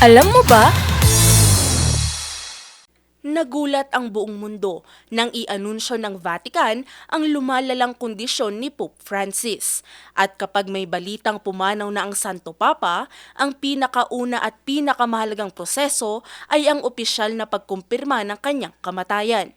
Alam mo ba? Nagulat ang buong mundo nang i-anunsyo ng Vatican ang lumalalang kondisyon ni Pope Francis. At kapag may balitang pumanaw na ang Santo Papa, ang pinakauna at pinakamahalagang proseso ay ang opisyal na pagkumpirma ng kanyang kamatayan.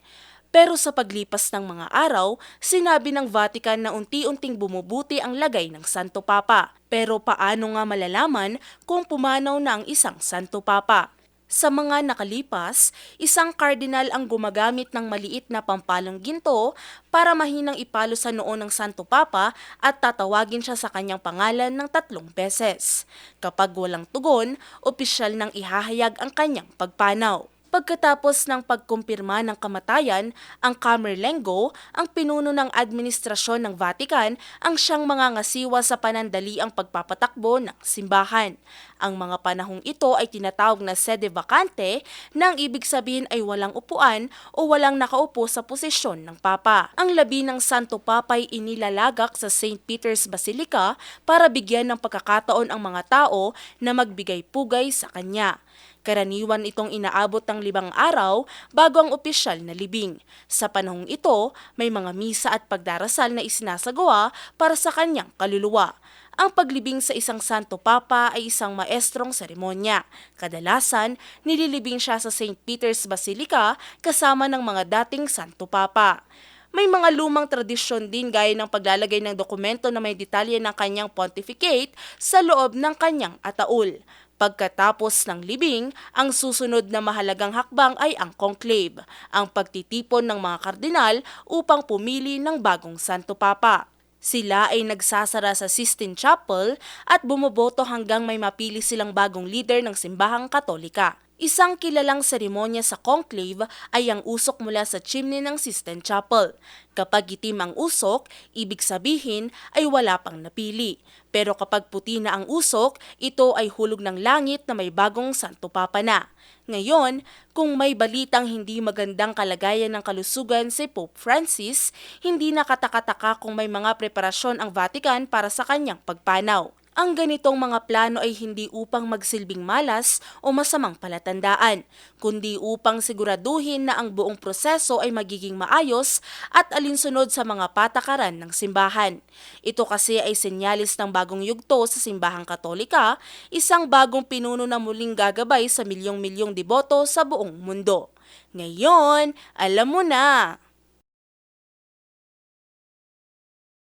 Pero sa paglipas ng mga araw, sinabi ng Vatican na unti-unting bumubuti ang lagay ng Santo Papa. Pero paano nga malalaman kung pumanaw na ang isang Santo Papa? Sa mga nakalipas, isang kardinal ang gumagamit ng maliit na pampalang ginto para mahinang ipalo sa noo ng Santo Papa at tatawagin siya sa kanyang pangalan ng 3 beses. Kapag walang tugon, opisyal nang ihahayag ang kanyang pagpanaw. Pagkatapos ng pagkumpirma ng kamatayan, ang Camerlengo, ang pinuno ng administrasyon ng Vatican, ang siyang mangangasiwa sa panandaliang pagpapatakbo ng simbahan. Ang mga panahong ito ay tinatawag na sede vacante, na ang ibig sabihin ay walang upuan o walang nakaupo sa posisyon ng Papa. Ang labi ng Santo Papa ay inilalagak sa St. Peter's Basilica para bigyan ng pagkakataon ang mga tao na magbigay-pugay sa kanya. Karaniwan itong inaabot ng 5 araw bago ang opisyal na libing. Sa panahong ito, may mga misa at pagdarasal na isinasagawa para sa kanyang kaluluwa. Ang paglibing sa isang Santo Papa ay isang maestrong seremonya. Kadalasan, nililibing siya sa St. Peter's Basilica kasama ng mga dating Santo Papa. May mga lumang tradisyon din gaya ng paglalagay ng dokumento na may detalye ng kanyang pontificate sa loob ng kanyang ataul. Pagkatapos ng libing, ang susunod na mahalagang hakbang ay ang conclave, ang pagtitipon ng mga kardinal upang pumili ng bagong Santo Papa. Sila ay nagsasara sa Sistine Chapel at bumoboto hanggang may mapili silang bagong leader ng simbahang Katolika. Isang kilalang seremonya sa conclave ay ang usok mula sa chimney ng Sistine Chapel. Kapag itim ang usok, ibig sabihin ay wala pang napili. Pero kapag puti na ang usok, ito ay hulog ng langit na may bagong Santo Papa na. Ngayon, kung may balitang hindi magandang kalagayan ng kalusugan si Pope Francis, hindi nakataka-taka kung may mga preparasyon ang Vatican para sa kanyang pagpanaw. Ang ganitong mga plano ay hindi upang magsilbing malas o masamang palatandaan, kundi upang siguraduhin na ang buong proseso ay magiging maayos at alinsunod sa mga patakaran ng simbahan. Ito kasi ay senyalis ng bagong yugto sa simbahang Katolika, isang bagong pinuno na muling gagabay sa milyong-milyong deboto sa buong mundo. Ngayon, alam mo na!